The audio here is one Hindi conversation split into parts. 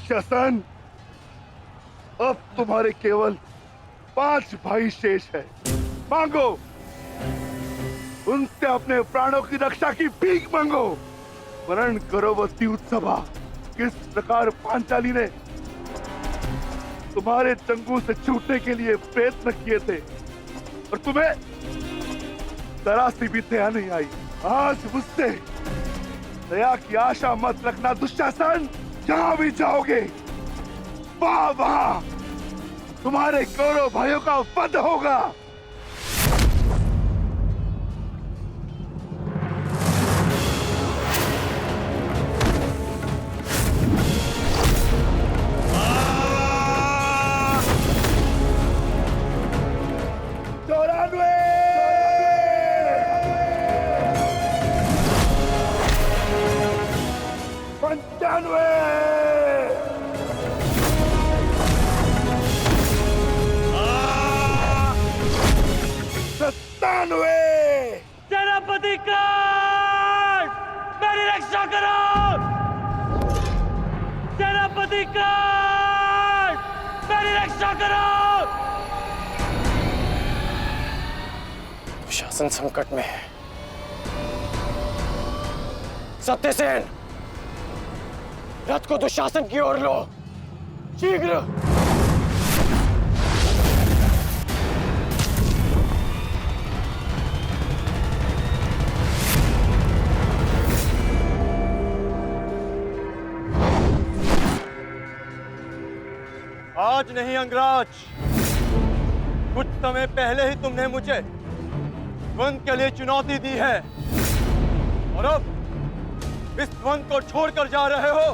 दुशासन, अब तुम्हारे केवल 5 भाई शेष है। मांगो, उनसे अपने प्राणों की रक्षा की भीख मांगो। स्मरण करो वो द्यूतसभा, किस प्रकार पांचाली ने तुम्हारे चंगू से छूटने के लिए प्रयत्न किए थे और तुम्हें जरा सी भी दया नहीं आई। आज मुझसे दया की आशा मत रखना दुशासन। जहां भी जाओगे वहां तुम्हारे कौरव भाइयों का वध होगा। सेनापति काट, मेरी रक्षा करो। सेनापति काट, मेरी रक्षा करो। शासन संकट में है। सत्यसेन, रथ को दुशासन की ओर लो, शीघ्र। आज नहीं अंगराज, कुछ समय पहले ही तुमने मुझे द्वंद के लिए चुनौती दी है और अब इस द्वंद को छोड़कर जा रहे हो।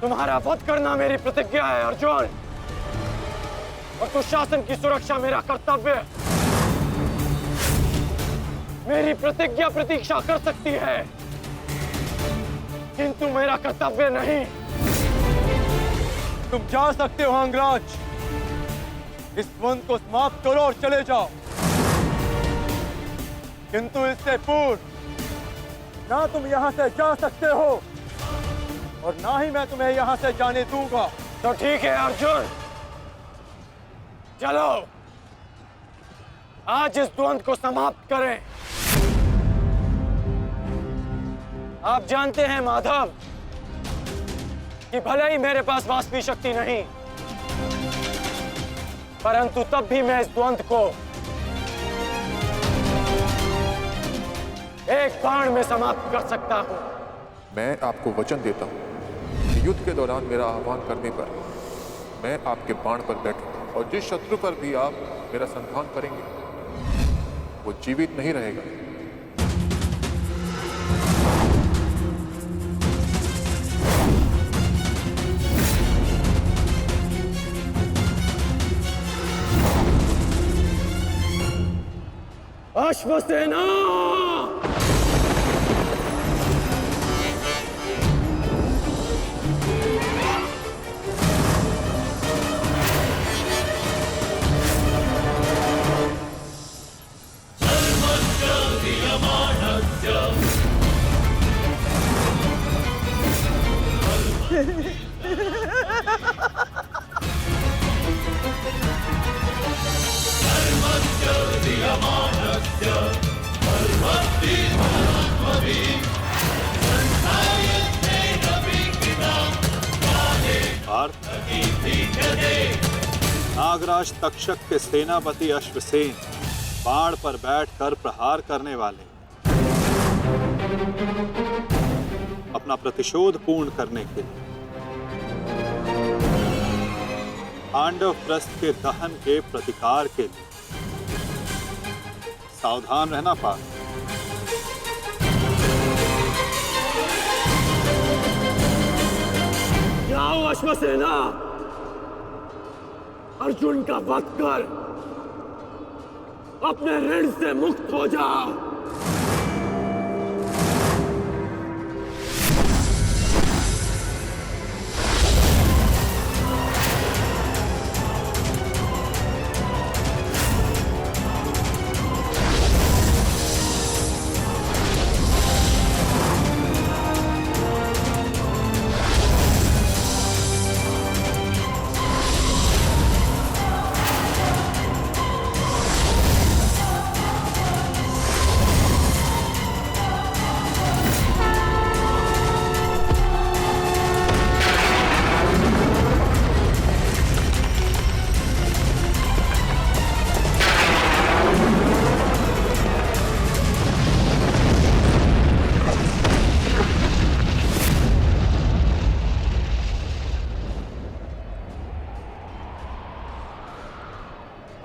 तुम्हारा वध करना मेरी प्रतिज्ञा है अर्जुन, और दुशासन की सुरक्षा मेरा कर्तव्य है। मेरी प्रतिज्ञा प्रतीक्षा कर सकती है, किंतु मेरा कर्तव्य नहीं। तुम जा सकते हो अंगराज, इस द्वंद को समाप्त करो और चले जाओ, किंतु इससे पूर्व ना तुम यहां से जा सकते हो और ना ही मैं तुम्हें यहां से जाने दूंगा। तो ठीक है अर्जुन, चलो आज इस द्वंद को समाप्त करें। आप जानते हैं माधव कि भले ही मेरे पास वास्तविक शक्ति नहीं, परंतु तब भी मैं इस द्वंद को एक बाण में समाप्त कर सकता हूं। मैं आपको वचन देता हूं कि युद्ध के दौरान मेरा आह्वान करने पर मैं आपके बाण पर बैठूंगा और जिस शत्रु पर भी आप मेरा संधान करेंगे वो जीवित नहीं रहेगा। अश्वसेना, नागराज तक्षक के सेनापति अश्वसेन बाण पर बैठकर प्रहार करने वाले अपना प्रतिशोध पूर्ण करने के लिए पांडव प्रस्थ के दहन के प्रतिकार के लिए सावधान रहना पार्थ। जाओ अश्वसेना, अर्जुन का वध कर अपने ऋण से मुक्त हो जाओ।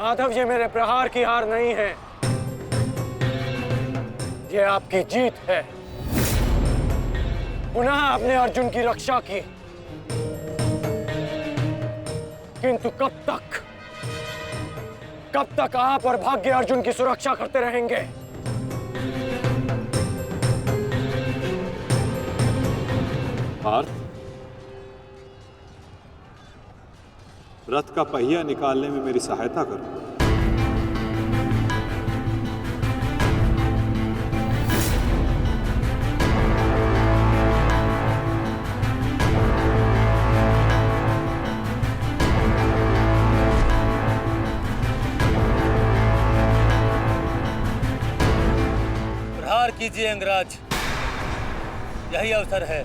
माधव, ये मेरे प्रहार की हार नहीं है, ये आपकी जीत है। पुनः आपने अर्जुन की रक्षा की, किंतु कब तक आप और भाग्य अर्जुन की सुरक्षा करते रहेंगे? पार्थ, रथ का पहिया निकालने में मेरी सहायता करो। प्रहार कीजिए अंगराज, यही अवसर है।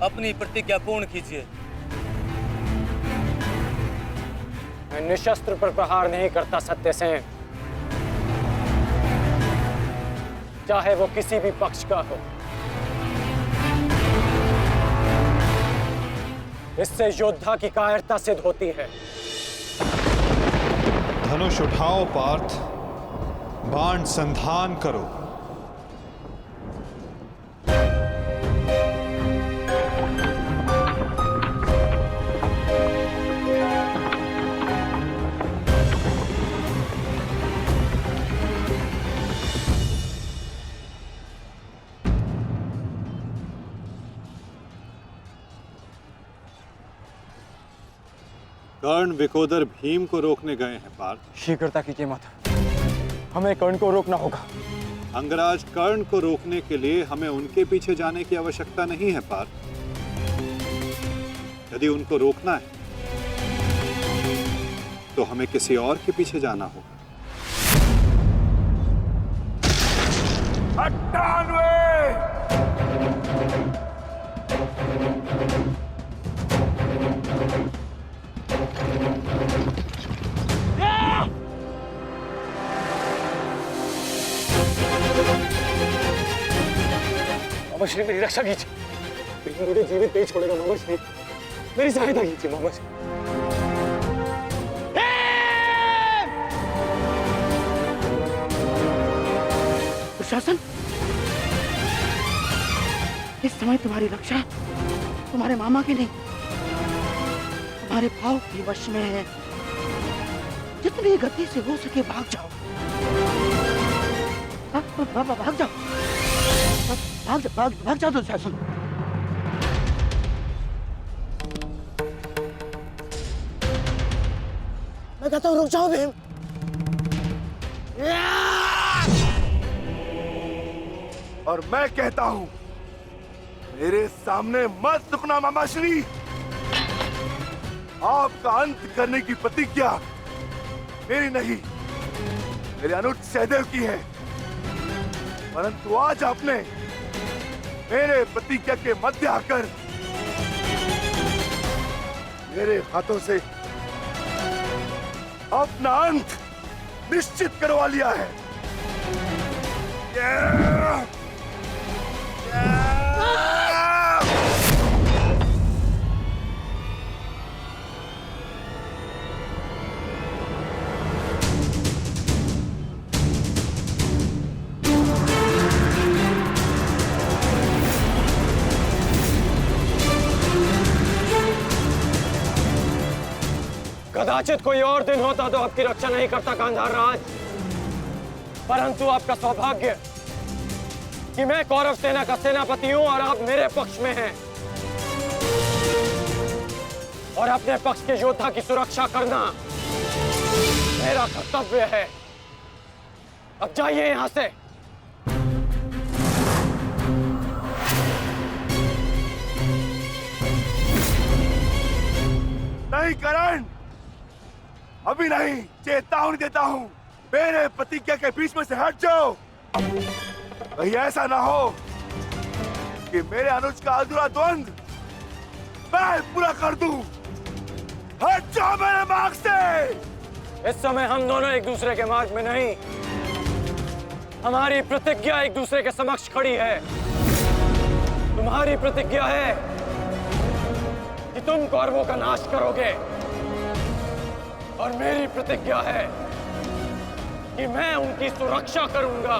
अपनी प्रतिज्ञा पूर्ण कीजिए। मैं निशस्त्र पर प्रहार नहीं करता सत्यसेन, चाहे वो किसी भी पक्ष का हो। इससे योद्धा की कायरता सिद्ध होती है। धनुष उठाओ पार्थ, बाण संधान करो। कर्ण विकोदर भीम को रोकने गए हैं पार्थ। शीघ्रता कीजिए माधव, हमें कर्ण को रोकना होगा। अंगराज, कर्ण को रोकने के लिए हमें उनके पीछे जाने की आवश्यकता नहीं है पार्थ। यदि उनको रोकना है तो हमें किसी और के पीछे जाना होगा। 98 मामाश्री, मेरी रक्षा कीजिए, लेकिन मुझे जीवित नहीं छोड़ेगा मामाश्री, मेरी सहायता कीजिए मामाश्री। दुशासन, इस समय तुम्हारी रक्षा तुम्हारे मामा की नहीं, तुम्हारे भाव के वश में है। जितनी गति से हो सके भाग जाओ, भाग जाओ, भाग जाओ दुशासन। मैं कहता हूँ रुक जाओ भीम। और मैं कहता हूं मेरे सामने मत रुकना मामाश्री। आपका अंत करने की प्रतिज्ञा मेरी नहीं, मेरे अनुज सहदेव की है। परंतु आज आपने मेरे प्रतिज्ञा के मध्य आकर मेरे हाथों से अपना अंत निश्चित करवा लिया है। कदाचित कोई और दिन होता तो आपकी रक्षा नहीं करता गांधार राज, परंतु आपका सौभाग्य कि मैं कौरव सेना का सेनापति हूं और आप मेरे पक्ष में हैं, और अपने पक्ष के योद्धा की सुरक्षा करना मेरा कर्तव्य है। अब जाइए यहां से। नहीं करण, अभी नहीं, चेतावनी देता हूं, मेरे प्रतिज्ञा के बीच में से हट जाओ। कहीं ऐसा ना हो कि मेरे अनुज का अधूरा द्वंद्व मैं पूरा कर दूं। हट जाओ मेरे मार्ग से। इस समय हम दोनों एक दूसरे के मार्ग में नहीं, हमारी प्रतिज्ञा एक दूसरे के समक्ष खड़ी है। तुम्हारी प्रतिज्ञा है कि तुम कौरवों का नाश करोगे, और मेरी प्रतिज्ञा है कि मैं उनकी सुरक्षा करूंगा।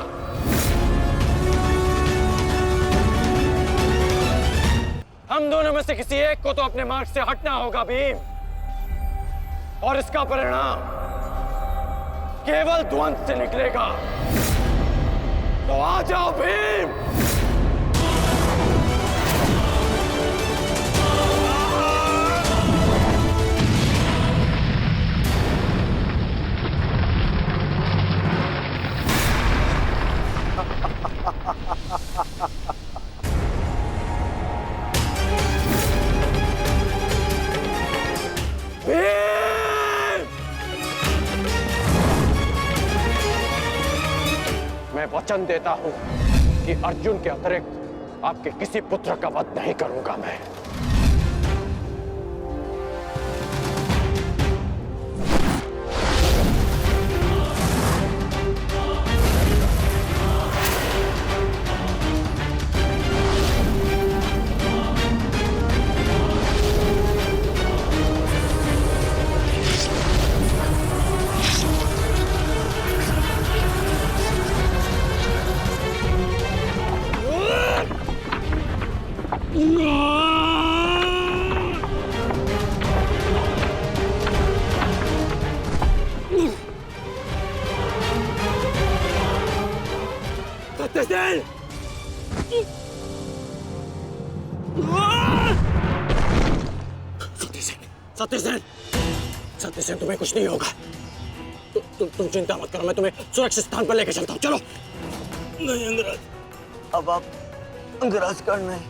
हम दोनों में से किसी एक को तो अपने मार्ग से हटना होगा भीम, और इसका परिणाम केवल ध्वंस से निकलेगा। तो आ जाओ भीम। मैं वचन देता हूं कि अर्जुन के अतिरिक्त आपके किसी पुत्र का वध नहीं करूंगा मैं। सत्यसेन, तुम्हें कुछ नहीं होगा। तुम चिंता मत करो, मैं तुम्हें सुरक्षित स्थान पर लेकर चलता हूँ। चलो। नहीं अंगराज, अब आप अंगराज कर्ण नहीं,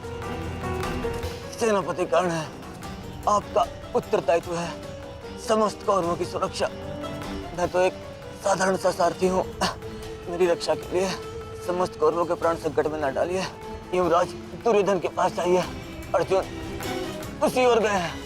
सेनापति कर्ण है। आपका उत्तरदायित्व है समस्त कौरवों की सुरक्षा। मैं तो एक साधारण सा सारथी हूँ। मेरी रक्षा के लिए समस्त कौरवों के प्राण संकट में न डालिए। युवराज दुर्योधन के पास जाइए, अर्जुन उसी ओर गए हैं।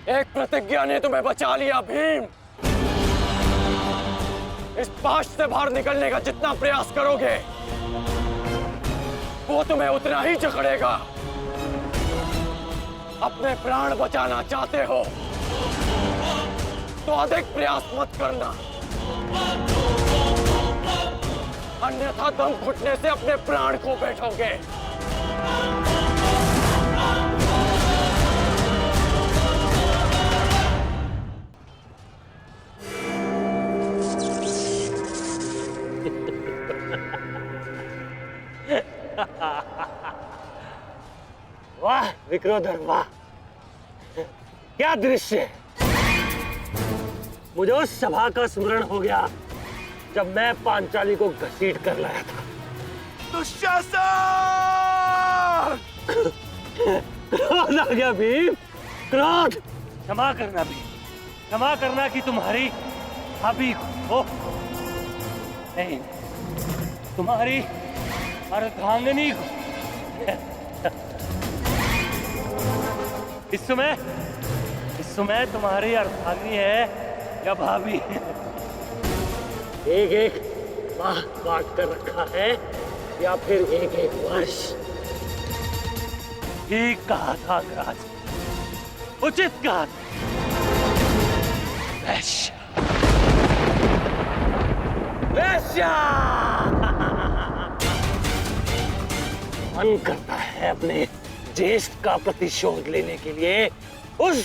एक प्रतिज्ञा ने तुम्हें बचा लिया भीम। इस पाश से बाहर निकलने का जितना प्रयास करोगे वो तुम्हें उतना ही जकड़ेगा। अपने प्राण बचाना चाहते हो तो अधिक प्रयास मत करना, अन्यथा दम घुटने से अपने प्राण खो बैठोगे। वाह विक्रोधर, वाह क्या दृश्य है। मुझे उस सभा का स्मरण हो गया जब मैं पांचाली को घसीट कर लाया था। दुशासन! क्रोध आ गया भीम, क्रोध। क्षमा करना भीम, क्षमा करना कि तुम्हारी भाभी को नहीं, तुम्हारी अर्धांगिनी को। इस समय तुम्हारी अर्धांगिनी है या भाभी? एक एक माह बांट कर रखा है या फिर एक एक वर्ष? ठीक कहा था अंगराज, उचित कहा था। वैश्या मन करता है अपने ज्येष्ठ का प्रतिशोध लेने के लिए उस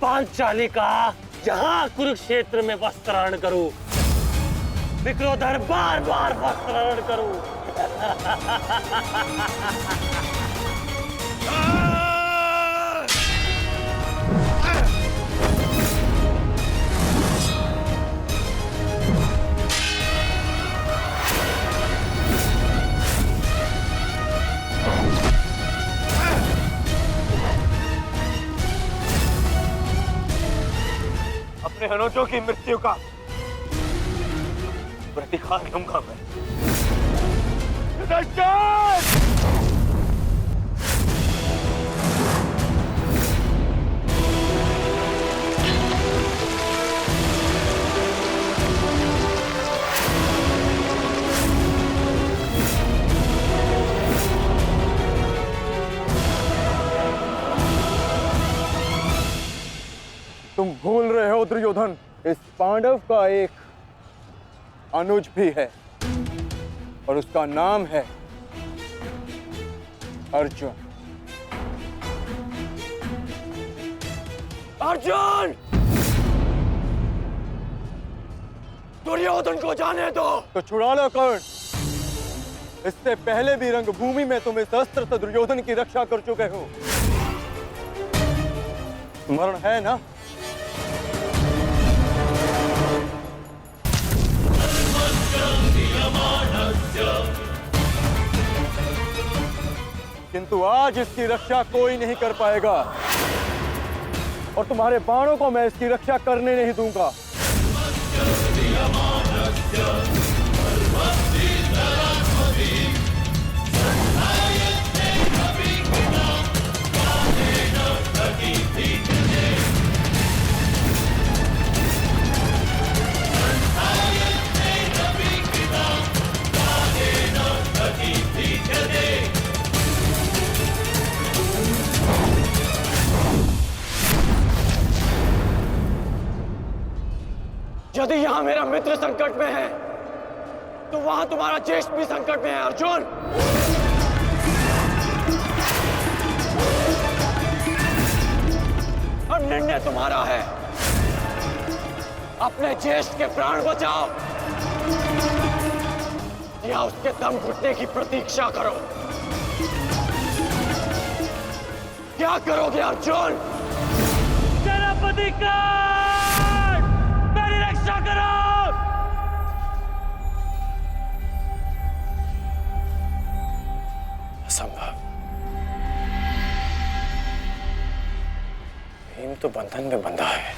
पांचाली का जहां कुरुक्षेत्र में वस्त्राहरण करूं, विक्रोधर बार बार वस्त्राहरण करूं। अपने अनुजों की मृत्यु का प्रतिकार लूंगा मैं। सुदर्शन! तुम भूल रहे हो दुर्योधन, इस पांडव का एक अनुज भी है और उसका नाम है अर्जुन। अर्जुन! दुर्योधन को जाने दो। तो छुड़ा लो कर्ण। इससे पहले भी रंगभूमि में तुम इस अस्त्र से दुर्योधन की रक्षा कर चुके हो। स्मरण है ना? किंतु आज इसकी रक्षा कोई नहीं कर पाएगा और तुम्हारे बाणों को मैं इसकी रक्षा करने नहीं दूंगा। यदि यहां मेरा मित्र संकट में है तो वहां तुम्हारा ज्येष्ठ भी संकट में है अर्जुन। अब निर्णय तुम्हारा है। अपने ज्येष्ठ के प्राण बचाओ या उसके दम घुटने की प्रतीक्षा करो। क्या करोगे अर्जुन? सेनापति का रक्षा करो। असंभव। भीम तो बंधन में बंधा है,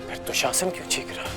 फिर दुशासन क्यों चीख रहा है?